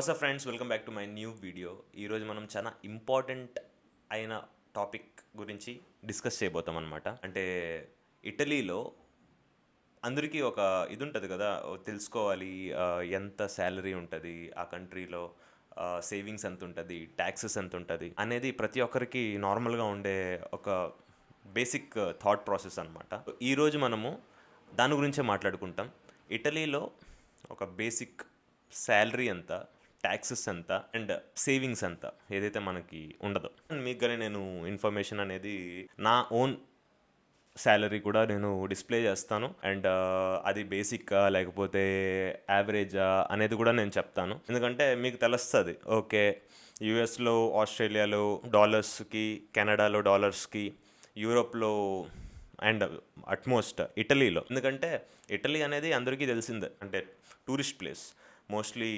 WhatsApp friends, welcome back to my new video. ఈరోజు మనం చాలా ఇంపార్టెంట్ అయిన టాపిక్ గురించి డిస్కస్ చేయబోతాం అనమాట. అంటే ఇటలీలో అందరికీ ఒక ఇది ఉంటుంది కదా, తెలుసుకోవాలి ఎంత శాలరీ ఉంటుంది ఆ కంట్రీలో, సేవింగ్స్ ఎంత ఉంటుంది, ట్యాక్సెస్ ఎంత ఉంటుంది అనేది ప్రతి ఒక్కరికి నార్మల్గా ఉండే ఒక బేసిక్ థాట్ ప్రాసెస్ అనమాట. ఈరోజు మనము దాని గురించే మాట్లాడుకుంటాం. ఇటలీలో ఒక బేసిక్ శాలరీ ఎంత, ట్యాక్సెస్ ఎంత అండ్ సేవింగ్స్ ఎంత ఏదైతే మనకి ఉండదో. మీకు కానీ నేను ఇన్ఫర్మేషన్ అనేది నా ఓన్ శాలరీ కూడా నేను డిస్ప్లే చేస్తాను. అండ్ అది బేసిక్గా లేకపోతే యావరేజా అనేది కూడా నేను చెప్తాను. ఎందుకంటే మీకు తెలుస్తుంది, ఓకే యూఎస్లో, ఆస్ట్రేలియాలో డాలర్స్కి, కెనడాలో డాలర్స్కి, యూరోప్లో అండ్ అట్మోస్ట్ ఇటలీలో. ఎందుకంటే ఇటలీ అనేది అందరికీ తెలిసిందే, అంటే టూరిస్ట్ ప్లేస్. మోస్ట్లీ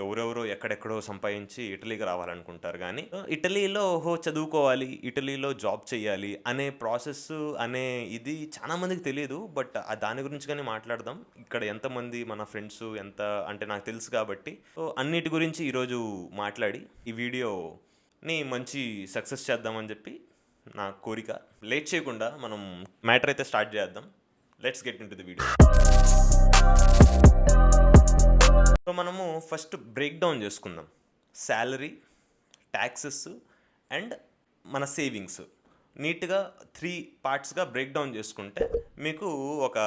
ఎవరెవరో ఎక్కడెక్కడో సంపాదించి ఇటలీకి రావాలనుకుంటారు, కానీ ఇటలీలో చదువుకోవాలి, ఇటలీలో జాబ్ చేయాలి అనే ప్రాసెస్ అనే ఇది చాలా మందికి తెలియదు. బట్ దాని గురించి కానీ మాట్లాడదాం. ఇక్కడ ఎంతమంది మన ఫ్రెండ్స్ ఎంత అంటే నాకు తెలుసు కాబట్టి అన్నిటి గురించి ఈరోజు మాట్లాడి ఈ వీడియోని మంచి సక్సెస్ చేద్దామని చెప్పి నా కోరిక. లేట్ చేయకుండా మనం మ్యాటర్ అయితే స్టార్ట్ చేద్దాం. Let's get in to the video. So మనము ఫస్ట్ బ్రేక్ డౌన్ చేసుకుందాం. శాలరీ, ట్యాక్సెస్ అండ్ మన సేవింగ్స్ నీట్గా 3 పార్ట్స్గా బ్రేక్ డౌన్ చేసుకుంటే మీకు ఒక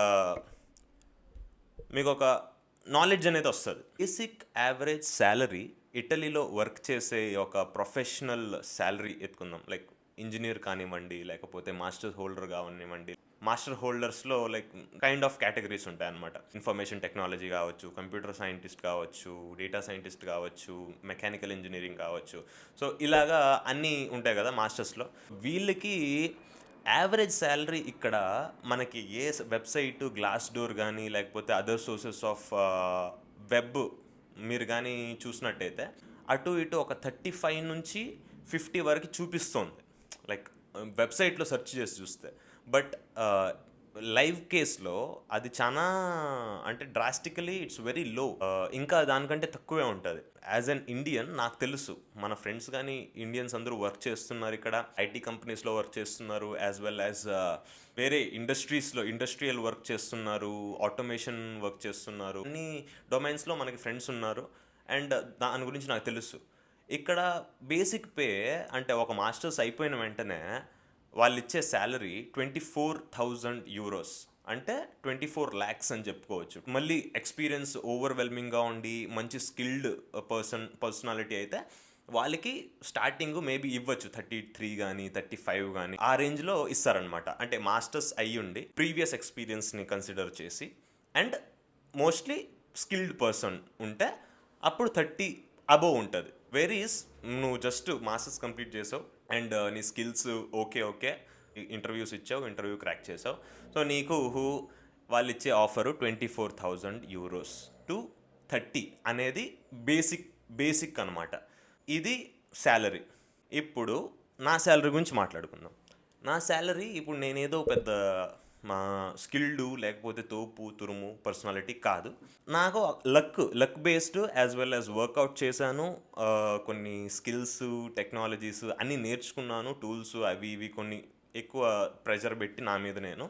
నాలెడ్జ్ అనేది వస్తుంది. బేసిక్ యావరేజ్ శాలరీ ఇటలీలో వర్క్ చేసే ఒక ప్రొఫెషనల్ శాలరీ ఎత్తుకుందాం. లైక్ ఇంజనీర్ కానివ్వండి, లేకపోతే మాస్టర్ హోల్డర్ కానివ్వండి. మాస్టర్ హోల్డర్స్లో లైక్ కైండ్ ఆఫ్ కేటగిరీస్ ఉంటాయి అన్నమాట. ఇన్ఫర్మేషన్ టెక్నాలజీ కావచ్చు, కంప్యూటర్ సైంటిస్ట్ కావచ్చు, డేటా సైంటిస్ట్ కావచ్చు, మెకానికల్ ఇంజనీరింగ్ కావచ్చు. సో ఇలాగా అన్నీ ఉంటాయి కదా మాస్టర్స్లో. వీళ్ళకి యావరేజ్ శాలరీ ఇక్కడ మనకి ఏ వెబ్సైట్, గ్లాస్ డోర్ కానీ లేకపోతే అదర్ సోర్సెస్ ఆఫ్ వెబ్ మీరు కానీ చూసినట్టయితే అటు ఇటు ఒక 35 నుంచి 50 వరకు చూపిస్తోంది, లైక్ వెబ్సైట్లో సెర్చ్ చేసి చూస్తే. బట్ లైవ్ కేస్లో అది చాలా అంటే డ్రాస్టికలీ ఇట్స్ వెరీ లో. ఇంకా దానికంటే తక్కువే ఉంటుంది. యాజ్ అన్ ఇండియన్ నాకు తెలుసు, మన ఫ్రెండ్స్ కానీ ఇండియన్స్ అందరూ వర్క్ చేస్తున్నారు ఇక్కడ. ఐటీ కంపెనీస్లో వర్క్ చేస్తున్నారు, యాజ్ వెల్ యాజ్ వేరే ఇండస్ట్రీస్లో ఇండస్ట్రియల్ వర్క్ చేస్తున్నారు, ఆటోమేషన్ వర్క్ చేస్తున్నారు. అన్ని డొమైన్స్లో మనకి ఫ్రెండ్స్ ఉన్నారు అండ్ దాని గురించి నాకు తెలుసు. ఇక్కడ బేసిక్ పే అంటే ఒక మాస్టర్స్ అయిపోయిన వెంటనే వాళ్ళు ఇచ్చే శాలరీ 24,000 యూరోస్, అంటే 24 lakhs అని చెప్పుకోవచ్చు. మళ్ళీ ఎక్స్పీరియన్స్ ఓవర్వెల్మింగ్గా ఉండి మంచి స్కిల్డ్ పర్సనాలిటీ అయితే వాళ్ళకి స్టార్టింగ్ మేబీ ఇవ్వచ్చు 33 కానీ 35 కానీ ఆ రేంజ్లో ఇస్తారనమాట. అంటే మాస్టర్స్ అయ్యి ఉండి ప్రీవియస్ ఎక్స్పీరియన్స్ని కన్సిడర్ చేసి అండ్ మోస్ట్లీ స్కిల్డ్ పర్సన్ ఉంటే అప్పుడు 30 అబోవ్ ఉంటుంది. వెరీస్ నువ్వు జస్ట్ మాస్టర్స్ కంప్లీట్ చేసావు అండ్ నీ స్కిల్స్ ఓకే ఇంటర్వ్యూస్ ఇచ్చావు, ఇంటర్వ్యూ క్రాక్ చేసావు. సో నీకు వాళ్ళు ఇచ్చే ఆఫరు 24,000 యూరోస్ టు 30 అనేది బేసిక్ అనమాట. ఇది శాలరీ. ఇప్పుడు నా శాలరీ గురించి మాట్లాడుకుందాం. నా శాలరీ ఇప్పుడు నేనేదో పెద్ద మా స్కిల్డ్ లేకపోతే తోపు తురుము పర్సనాలిటీ కాదు. నాకు luck based as well as workout చేశాను. కొన్ని స్కిల్స్, టెక్నాలజీస్ అన్నీ నేర్చుకున్నాను. టూల్స్ అవి ఇవి కొన్ని ఎక్కువ ప్రెషర్ పెట్టి నా మీద నేను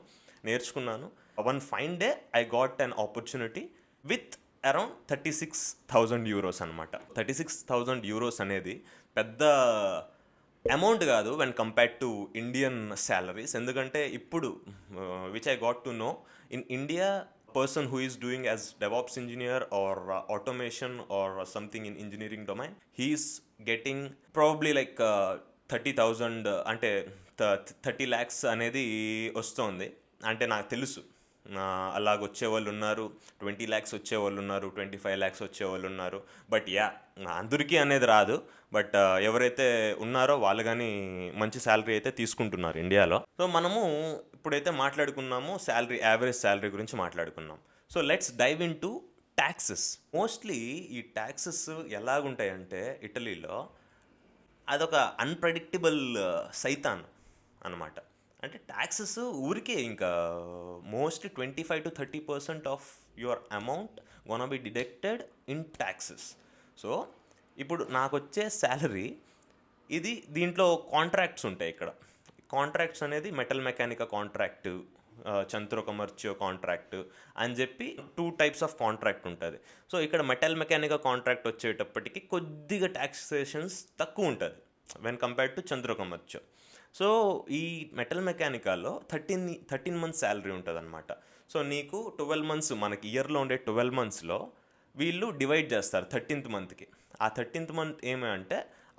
నేర్చుకున్నాను. One fine day I got an opportunity with around 36,000 euros అనమాట. 36,000 యూరోస్ అనేది పెద్ద అమౌంట్ కాదు when compared to Indian salaries. ఎందుకంటే ఇప్పుడు which I got to know in India, person who is doing as DevOps engineer or automation or something in engineering domain, he is getting probably like 30,000 అంటే 30 lakhs అనేది వస్తుంది. అంటే నాకు తెలుసు అలాగ వచ్చేవాళ్ళు ఉన్నారు, 20 lakhs వచ్చేవాళ్ళు ఉన్నారు, 25 lakhs వచ్చేవాళ్ళు ఉన్నారు. బట్ అందరికీ అనేది రాదు. బట్ ఎవరైతే ఉన్నారో వాళ్ళు కానీ మంచి శాలరీ అయితే తీసుకుంటున్నారు ఇండియాలో. సో మనము ఇప్పుడైతే మాట్లాడుకున్నాము శాలరీ, యావరేజ్ శాలరీ గురించి మాట్లాడుకున్నాం. So let's dive in to taxes. Mostly ఈ ట్యాక్సెస్ ఎలాగుంటాయంటే ఇటలీలో అదొక అన్ప్రెడిక్టబుల్ సైతాన్ అనమాట. అంటే ట్యాక్సెస్ ఊరికే ఇంకా mostly 25 to 30% of your amount gonna be deducted in taxes. So ఇప్పుడు నాకొచ్చే శాలరీ ఇది దీంట్లో కాంట్రాక్ట్స్ ఉంటాయి ఇక్కడ. కాంట్రాక్ట్స్ అనేది మెటల్ మెకానికా కాంట్రాక్టు, చంత్రో కమర్చియో కాంట్రాక్ట్ అని చెప్పి 2 టైప్స్ ఆఫ్ కాంట్రాక్ట్ ఉంటుంది. సో ఇక్కడ మెటల్ మెకానికా కాంట్రాక్ట్ వచ్చేటప్పటికి కొద్దిగా ట్యాక్సేషన్స్ తక్కువ ఉంటుంది వెన్ కంపేర్డ్ టు చంద్రో కమర్చియో. సో ఈ మెటల్ మెకానికాలో 13 మంత్స్ శాలరీ ఉంటుంది అనమాట. సో నీకు 12 మంత్స్, మనకి ఇయర్లో ఉండే 12 మంత్స్లో వీళ్ళు డివైడ్ చేస్తారు 13th మంత్కి. ఆ 13th మంత్ ఏమంటే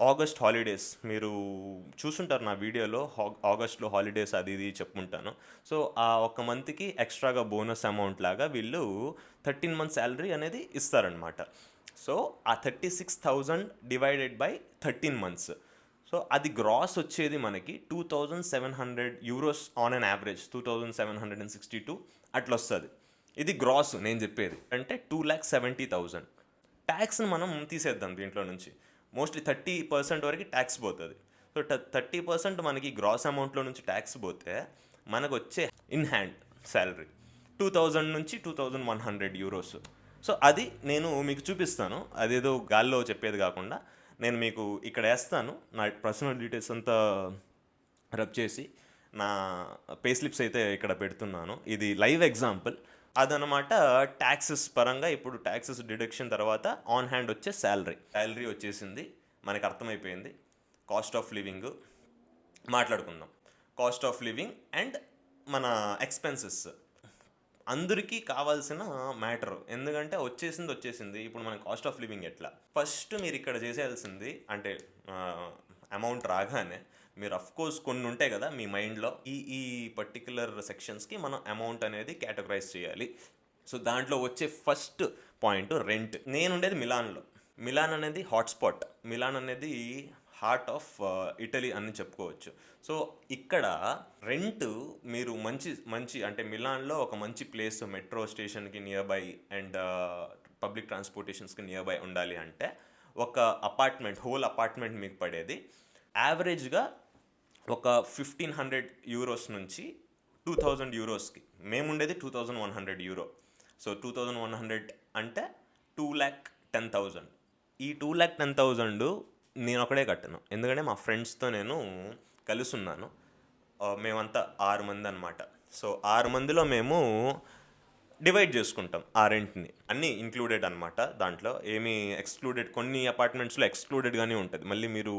ఆగస్ట్ హాలిడేస్, మీరు చూసుంటారు నా వీడియోలో ఆగస్ట్లో హాలిడేస్ అది ఇది చెప్పుకుంటాను. సో ఆ ఒక్క మంత్కి ఎక్స్ట్రాగా బోనస్ అమౌంట్ లాగా వీళ్ళు 13 మంత్స్ శాలరీ అనేది ఇస్తారనమాట. సో ఆ 36,000 డివైడెడ్ బై 13 మంత్స్, సో అది గ్రాస్ వచ్చేది మనకి 2,700 యూరోస్ ఆన్ అన్ యావరేజ్, 2,762 అట్లా వస్తుంది. ఇది గ్రాస్ నేను చెప్పేది. అంటే 2,70,000. ట్యాక్స్ని మనం తీసేద్దాం దీంట్లో నుంచి. మోస్ట్లీ 30% వరకు ట్యాక్స్ పోతుంది. సో 30% మనకి గ్రాస్ అమౌంట్లో నుంచి ట్యాక్స్ పోతే మనకు వచ్చే ఇన్ హ్యాండ్ శాలరీ 2,000 నుంచి 2,100 యూరోస్. సో అది నేను మీకు చూపిస్తాను, అదేదో గాల్లో చెప్పేది కాకుండా నేను మీకు ఇక్కడ వేస్తాను. నా పర్సనల్ డీటెయిల్స్ అంతా రబ్ చేసి నా పే స్లిప్స్ అయితే ఇక్కడ పెడుతున్నాను. ఇది లైవ్ ఎగ్జాంపుల్ అదనమాట. ట్యాక్సెస్ పరంగా ఇప్పుడు ట్యాక్సెస్ డిడక్షన్ తర్వాత ఆన్ హ్యాండ్ వచ్చే శాలరీ వచ్చేసింది, మనకు అర్థమైపోయింది. కాస్ట్ ఆఫ్ లివింగ్ మాట్లాడుకుందాం. కాస్ట్ ఆఫ్ లివింగ్ అండ్ మన ఎక్స్పెన్సెస్ అందరికీ కావాల్సిన మ్యాటర్. ఎందుకంటే వచ్చేసింది. ఇప్పుడు మన కాస్ట్ ఆఫ్ లివింగ్ ఎట్లా, ఫస్ట్ మీరు ఇక్కడ చేసేయాల్సింది అంటే అమౌంట్ రాగానే మీరు కోర్స్ కొన్ని ఉంటాయి కదా మీ మైండ్లో, ఈ పర్టిక్యులర్ సెక్షన్స్కి మనం అమౌంట్ అనేది కేటగరైజ్ చేయాలి. సో దాంట్లో వచ్చే ఫస్ట్ పాయింట్ రెంట్. నేను ఉండేది మిలాన్ అనేది హాట్స్పాట్. మిలాన్ అనేది హార్ట్ ఆఫ్ ఇటలీ అని చెప్పుకోవచ్చు. సో ఇక్కడ రెంట్ మీరు మంచి అంటే మిలాన్లో ఒక మంచి ప్లేస్, మెట్రో స్టేషన్కి నియర్ బై అండ్ పబ్లిక్ ట్రాన్స్పోర్టేషన్స్కి నియర్ బై ఉండాలి అంటే ఒక హోల్ అపార్ట్మెంట్ మీకు పడేది యావరేజ్గా ఒక 1,500 యూరోస్ నుంచి 2,000 యూరోస్కి. మేము ఉండేది 2,100 యూరో. సో 2,100 అంటే 2,10,000. ఈ 2,10,000 నేను ఒకడే కట్టాను, ఎందుకంటే మా ఫ్రెండ్స్తో నేను కలిసి ఉన్నాను. మేమంతా 6 మంది అనమాట. సో 6 మందిలో మేము డివైడ్ చేసుకుంటాం ఆ రెంట్ని, అన్నీ ఇంక్లూడెడ్ అనమాట. దాంట్లో ఏమీ ఎక్స్క్లూడెడ్, కొన్ని అపార్ట్మెంట్స్లో ఎక్స్క్లూడెడ్గానే ఉంటుంది. మళ్ళీ మీరు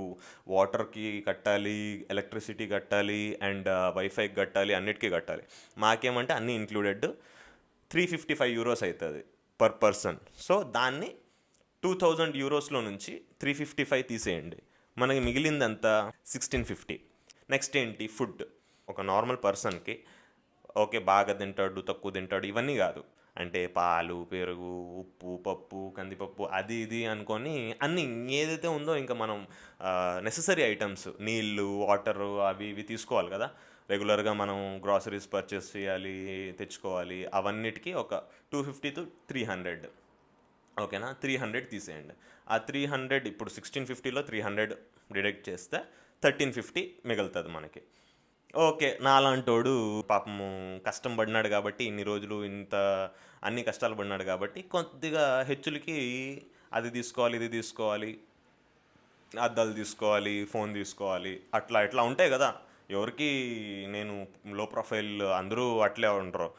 వాటర్కి కట్టాలి, ఎలక్ట్రిసిటీ కట్టాలి అండ్ వైఫైకి కట్టాలి, అన్నిటికీ కట్టాలి. మాకేమంటే అన్నీ ఇంక్లూడెడ్ 355 యూరోస్ అవుతుంది పర్ పర్సన్. సో దాన్ని 2,000 యూరోస్లో నుంచి 355 తీసేయండి, మనకి మిగిలిందంతా 1,650. నెక్స్ట్ ఏంటి, ఫుడ్. ఒక నార్మల్ పర్సన్కి ఓకే బాగా తింటాడు, తక్కువ తింటాడు ఇవన్నీ కాదు. అంటే పాలు, పెరుగు, ఉప్పు, పప్పు, కందిపప్పు అది ఇది అనుకొని అన్నీ ఏదైతే ఉందో ఇంకా మనం నెససరీ ఐటమ్స్, నీళ్ళు, వాటరు అవి ఇవి తీసుకోవాలి కదా. రెగ్యులర్గా మనం గ్రాసరీస్ పర్చేస్ చేయాలి, తెచ్చుకోవాలి. అవన్నిటికీ ఒక 250 to 300. ఓకేనా, 300 తీసేయండి. ఆ 300 ఇప్పుడు 1,650లో 300 డిడక్ట్ చేస్తే 1,350 మిగులుతుంది మనకి. ఓకే, నాలాంటోడు పాపము కష్టం పడినాడు కాబట్టి ఇన్ని రోజులు అన్ని కష్టాలు పడినాడు కాబట్టి కొద్దిగా హెచ్చులకి అది తీసుకోవాలి, ఇది తీసుకోవాలి, అద్దాలు తీసుకోవాలి, ఫోన్ తీసుకోవాలి, అట్లా ఉంటాయి కదా. ఎవరికి నేను లో ప్రొఫైల్, అందరూ అట్లే ఉండరు.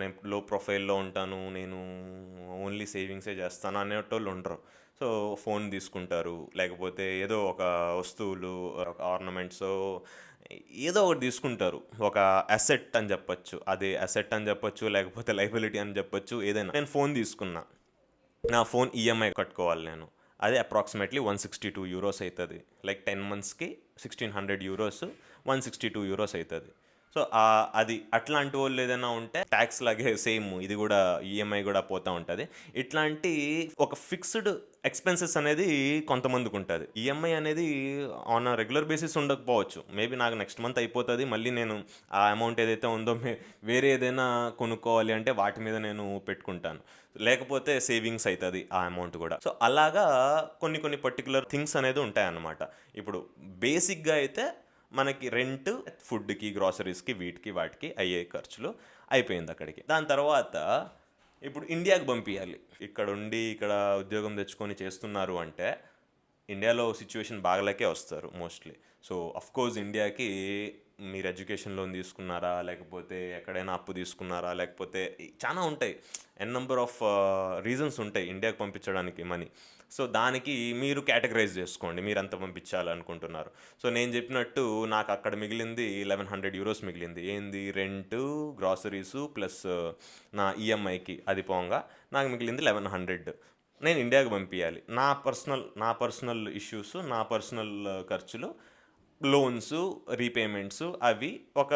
నేను లో ప్రొఫైల్లో ఉంటాను, నేను ఓన్లీ సేవింగ్సే చేస్తాను అనేటోళ్ళు ఉండరు. సో ఫోన్ తీసుకుంటారు, లేకపోతే ఏదో ఒక వస్తువులు, ఒక ఆర్నమెంట్స్, ఏదో ఒకటి తీసుకుంటారు. ఒక అసెట్ అని చెప్పొచ్చు, అదే అసెట్ అని చెప్పొచ్చు, లేకపోతే లైబిలిటీ అని చెప్పొచ్చు, ఏదైనా. నేను ఫోన్ తీసుకున్నా, నా ఫోన్ ఈఎంఐ కట్టుకోవాలి నేను. అదే అప్రాక్సిమేట్లీ 162 యూరోస్ అవుతుంది. లైక్ 10 monthsకి 1,600 యూరోస్, 162 యూరోస్ అవుతుంది. సో అది అట్లాంటి వాళ్ళు ఏదైనా ఉంటే ట్యాక్స్ లాగే సేమ్ ఇది కూడా ఈఎంఐ కూడా పోతూ ఉంటుంది. ఇట్లాంటి ఒక ఫిక్స్డ్ ఎక్స్పెన్సెస్ అనేది కొంతమందికి ఉంటుంది. ఈఎంఐ అనేది ఆన్ అ రెగ్యులర్ బేసిస్ ఉండకపోవచ్చు. మేబీ నాకు నెక్స్ట్ మంత్ అయిపోతుంది, మళ్ళీ నేను ఆ అమౌంట్ ఏదైతే ఉందో వేరే ఏదైనా కొనుక్కోవాలి అంటే వాటి మీద నేను పెట్టుకుంటాను, లేకపోతే సేవింగ్స్ అవుతుంది ఆ అమౌంట్ కూడా. సో అలాగా కొన్ని పర్టికులర్ థింగ్స్ అనేది ఉంటాయన్నమాట. ఇప్పుడు బేసిక్గా అయితే మనకి రెంట్, ఫుడ్కి, గ్రాసరీస్కి, వీటికి వాటికి అయ్యే ఖర్చులు అయిపోయింది అక్కడికి. దాని తర్వాత ఇప్పుడు ఇండియాకి పంపించాలి. ఇక్కడ ఉండి ఇక్కడ ఉద్యోగం తెచ్చుకొని చేస్తున్నారు అంటే ఇండియాలో సిచ్యువేషన్ బాగలేకే వస్తారు మోస్ట్లీ. సో కోర్స్ ఇండియాకి మీరు ఎడ్యుకేషన్ లోన్ తీసుకున్నారా, లేకపోతే ఎక్కడైనా అప్పు తీసుకున్నారా, లేకపోతే చాలా ఉంటాయి, నెంబర్ ఆఫ్ రీజన్స్ ఉంటాయి ఇండియాకి పంపించడానికి మనీ. సో దానికి మీరు కేటగరైజ్ చేసుకోండి మీరు ఎంత పంపించాలనుకుంటున్నారు. సో నేను చెప్పినట్టు నాకు అక్కడ మిగిలింది 1100 యూరోస్ మిగిలింది. ఏంది, రెంటు, గ్రాసరీసు ప్లస్ నా ఈఎంఐకి అది పోగా నాకు మిగిలింది 1100. నేను ఇండియాకి పంపించాలి. నా పర్సనల్ ఇష్యూస్, నా పర్సనల్ ఖర్చులు, లోన్స్, రీపేమెంట్స్, అవి ఒక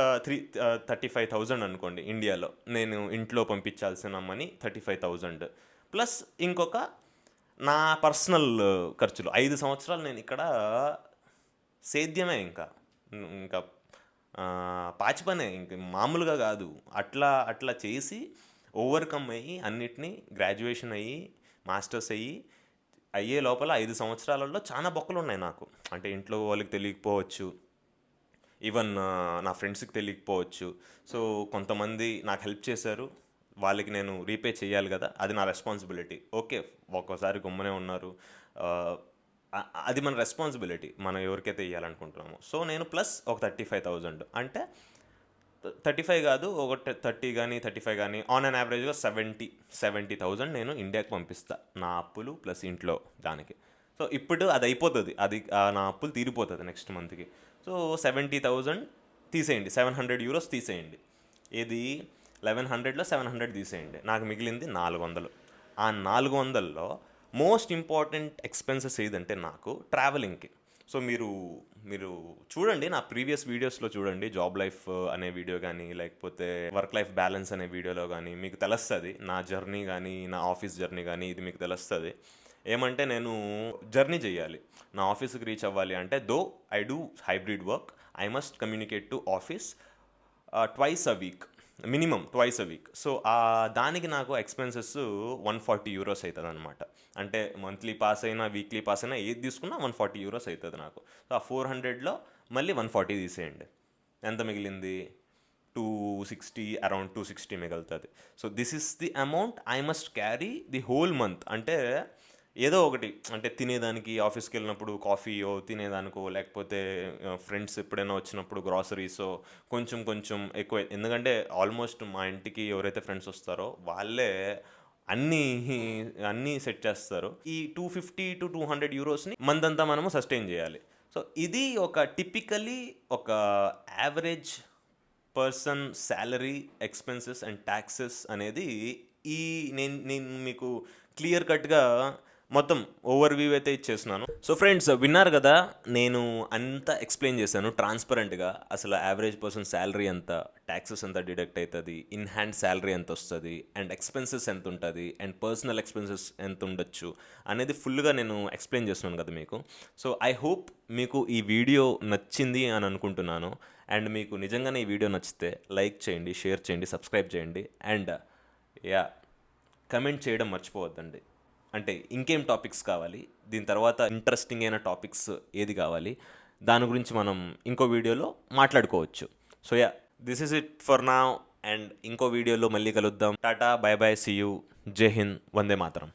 35,000 అనుకోండి. ఇండియాలో నేను ఇంట్లో పంపించాల్సిన మనీ 35,000 ప్లస్ ఇంకొక నా పర్సనల్ ఖర్చులు. 5 సంవత్సరాలు నేను ఇక్కడ సేద్యమే, ఇంకా ఇంకా పాచి పనే, ఇంక మామూలుగా కాదు. అట్లా అట్లా చేసి ఓవర్కమ్ అయ్యి అన్నిటినీ గ్రాడ్యుయేషన్ అయ్యి మాస్టర్స్ అయ్యే లోపల 5 సంవత్సరాలలో చాలా బొక్కలు ఉన్నాయి నాకు. అంటే ఇంట్లో వాళ్ళకి తెలియకపోవచ్చు, ఈవెన్ నా ఫ్రెండ్స్కి తెలియకపోవచ్చు. సో కొంతమంది నాకు హెల్ప్ చేశారు, వాళ్ళకి నేను రీపే చేయాలి కదా, అది నా రెస్పాన్సిబిలిటీ. ఓకే, ఒక్కోసారి గమ్మునే ఉన్నారు, అది మన రెస్పాన్సిబిలిటీ, మనం ఎవరికైతే ఇవ్వాలనుకుంటున్నామో. సో నేను ప్లస్ ఒక 35,000, అంటే 35 కాదు, ఒక 30 కానీ 35 కానీ, ఆన్ అన్ యావరేజ్గా 70,000 నేను ఇండియాకి పంపిస్తా, నా అప్పులు ప్లస్ ఇంట్లో దానికి. సో ఇప్పుడు అది అయిపోతుంది, అది నా అప్పులు తీరిపోతుంది నెక్స్ట్ మంత్కి. సో 70,000 తీసేయండి, 700 యూరోస్ తీసేయండి. ఏది 1100లో 700 తీసేయండి, నాకు మిగిలింది 400. ఆ 400లో మోస్ట్ ఇంపార్టెంట్ ఎక్స్పెన్సెస్ ఏదంటే నాకు ట్రావెలింగ్కి. సో మీరు చూడండి, నా ప్రీవియస్ వీడియోస్లో చూడండి, జాబ్ లైఫ్ అనే వీడియో కానీ, లేకపోతే వర్క్ లైఫ్ బ్యాలెన్స్ అనే వీడియోలో కానీ మీకు తెలుస్తుంది నా జర్నీ కానీ, నా ఆఫీస్ జర్నీ కానీ, ఇది మీకు తెలుస్తుంది. ఏమంటే నేను జర్నీ చేయాలి, నా ఆఫీస్కి రీచ్ అవ్వాలి అంటే, though I do hybrid work, I must communicate to office twice a week, minimum twice a week. So దానికి నాకు ఎక్స్పెన్సెస్ 140 యూరోస్ అవుతుంది అనమాట. అంటే మంత్లీ పాస్ అయినా వీక్లీ పాస్ అయినా ఏది తీసుకున్నా 140 యూరోస్ అవుతుంది నాకు. సో ఆ 400లో మళ్ళీ 140 తీసేయండి, ఎంత మిగిలింది? 260, అరౌండ్ 260 మిగులుతుంది. So this is the amount I must carry the whole month. అంటే ఏదో ఒకటి, అంటే తినేదానికి, ఆఫీస్కి వెళ్ళినప్పుడు కాఫీయో తినేదానికో, లేకపోతే ఫ్రెండ్స్ ఎప్పుడైనా వచ్చినప్పుడు గ్రాసరీసో కొంచెం కొంచెం ఎక్కువ. ఎందుకంటే ఆల్మోస్ట్ మా ఇంటికి ఎవరైతే ఫ్రెండ్స్ వస్తారో వాళ్ళే అన్నీ సెట్ చేస్తారు. ఈ 250 to 200 యూరోస్ని మంత్ అంతా మనము సస్టైన్ చేయాలి. సో ఇది ఒక టిపికలీ ఒక average person salary, expenses and taxes అనేది నేను మీకు క్లియర్ కట్గా మొత్తం ఓవర్ వ్యూ అయితే ఇచ్చేస్తున్నాను. సో ఫ్రెండ్స్, విన్నారు కదా, నేను అంతా ఎక్స్ప్లెయిన్ చేశాను ట్రాన్స్పరెంట్గా. అసలు యావరేజ్ పర్సన్ శాలరీ ఎంత, ట్యాక్సెస్ ఎంత డిడక్ట్ అవుతుంది, ఇన్ హ్యాండ్ శాలరీ ఎంత వస్తుంది, అండ్ ఎక్స్పెన్సెస్ ఎంత ఉంటుంది, అండ్ పర్సనల్ ఎక్స్పెన్సెస్ ఎంత ఉండొచ్చు అనేది ఫుల్గా నేను ఎక్స్ప్లెయిన్ చేస్తున్నాను కదా మీకు. సో ఐ హోప్ మీకు ఈ వీడియో నచ్చింది అని అనుకుంటున్నాను. అండ్ మీకు నిజంగానే ఈ వీడియో నచ్చితే లైక్ చేయండి, షేర్ చేయండి, సబ్స్క్రైబ్ చేయండి, అండ్ కమెంట్ చేయడం మర్చిపోవద్దండి. అంటే ఇంకేం టాపిక్స్ కావాలి, దీని తర్వాత ఇంట్రెస్టింగ్ అయిన టాపిక్స్ ఏది కావాలి, దాని గురించి మనం ఇంకో వీడియోలో మాట్లాడుకోవచ్చు. So this is it for now, and ఇంకో వీడియోలో మళ్ళీ కలుద్దాం. Tata, bye bye, see you, జై హింద్, వందే మాతరం.